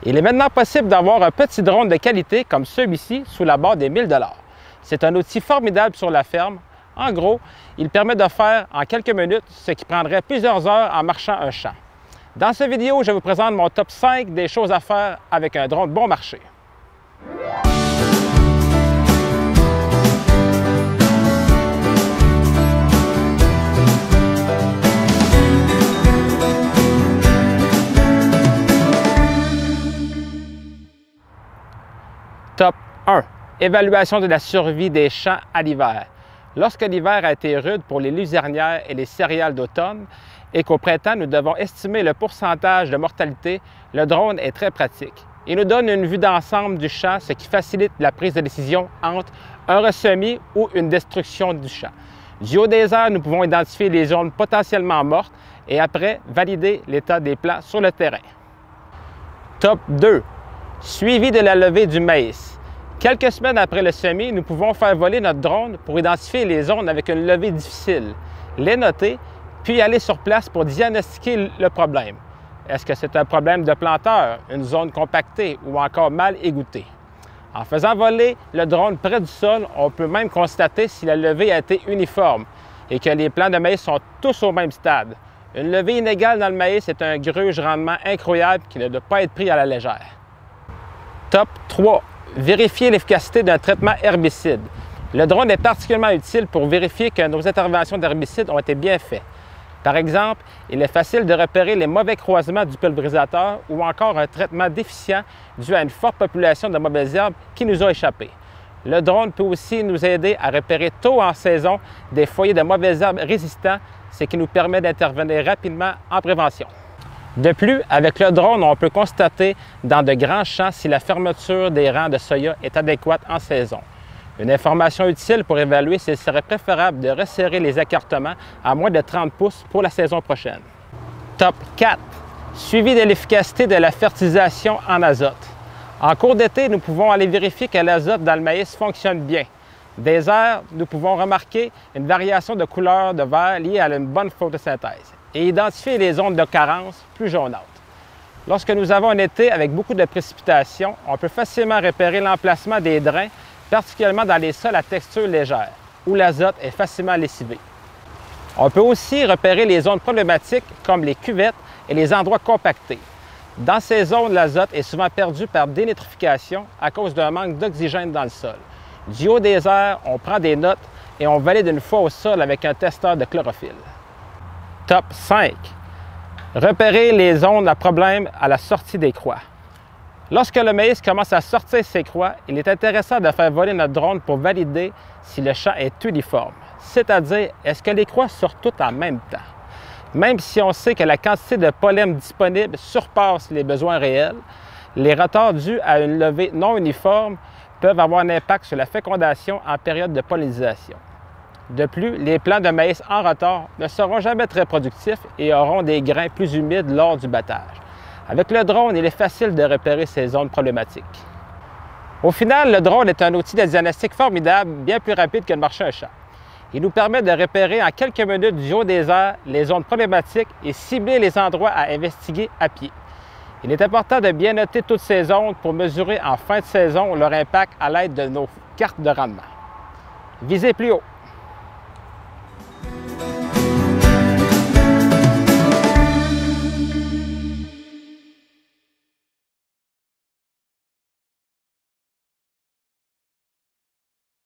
Il est maintenant possible d'avoir un petit drone de qualité comme celui-ci sous la barre des 1000 $. C'est un outil formidable sur la ferme. En gros, il permet de faire en quelques minutes ce qui prendrait plusieurs heures en marchant un champ. Dans cette vidéo, je vous présente mon top 5 des choses à faire avec un drone bon marché. Top 1. Évaluation de la survie des champs à l'hiver. Lorsque l'hiver a été rude pour les luzernières et les céréales d'automne et qu'au printemps, nous devons estimer le pourcentage de mortalité, le drone est très pratique. Il nous donne une vue d'ensemble du champ, ce qui facilite la prise de décision entre un ressemis ou une destruction du champ. Du haut des airs, nous pouvons identifier les zones potentiellement mortes et après, valider l'état des plants sur le terrain. Top 2. Suivi de la levée du maïs. Quelques semaines après le semis, nous pouvons faire voler notre drone pour identifier les zones avec une levée difficile, les noter, puis aller sur place pour diagnostiquer le problème. Est-ce que c'est un problème de planteur, une zone compactée ou encore mal égouttée? En faisant voler le drone près du sol, on peut même constater si la levée a été uniforme et que les plants de maïs sont tous au même stade. Une levée inégale dans le maïs est un gruge rendement incroyable qui ne doit pas être pris à la légère. Top 3. Vérifier l'efficacité d'un traitement herbicide. Le drone est particulièrement utile pour vérifier que nos interventions d'herbicides ont été bien faites. Par exemple, il est facile de repérer les mauvais croisements du pulvérisateur ou encore un traitement déficient dû à une forte population de mauvaises herbes qui nous a échappé. Le drone peut aussi nous aider à repérer tôt en saison des foyers de mauvaises herbes résistants, ce qui nous permet d'intervenir rapidement en prévention. De plus, avec le drone, on peut constater dans de grands champs si la fermeture des rangs de soya est adéquate en saison. Une information utile pour évaluer s'il serait préférable de resserrer les écartements à moins de 30 pouces pour la saison prochaine. Top 4. Suivi de l'efficacité de la fertilisation en azote. En cours d'été, nous pouvons aller vérifier que l'azote dans le maïs fonctionne bien. Des airs, nous pouvons remarquer une variation de couleur de vert liée à une bonne photosynthèse et identifier les zones de carence plus jaunâtres. Lorsque nous avons un été avec beaucoup de précipitations, on peut facilement repérer l'emplacement des drains, particulièrement dans les sols à texture légère, où l'azote est facilement lessivé. On peut aussi repérer les zones problématiques comme les cuvettes et les endroits compactés. Dans ces zones, l'azote est souvent perdu par dénitrification à cause d'un manque d'oxygène dans le sol. Du haut des airs, on prend des notes et on valide une fois au sol avec un testeur de chlorophylle. Top 5. Repérer les zones à problème à la sortie des croix. Lorsque le maïs commence à sortir ses croix, il est intéressant de faire voler notre drone pour valider si le champ est uniforme, c'est-à-dire est-ce que les croix sortent toutes en même temps. Même si on sait que la quantité de pollen disponible surpasse les besoins réels, les retards dus à une levée non uniforme peuvent avoir un impact sur la fécondation en période de pollinisation. De plus, les plants de maïs en retard ne seront jamais très productifs et auront des grains plus humides lors du battage. Avec le drone, il est facile de repérer ces zones problématiques. Au final, le drone est un outil de diagnostic formidable, bien plus rapide que de marcher un champ. Il nous permet de repérer en quelques minutes du haut des airs les zones problématiques et cibler les endroits à investiguer à pied. Il est important de bien noter toutes ces zones pour mesurer en fin de saison leur impact à l'aide de nos cartes de rendement. Visez plus haut!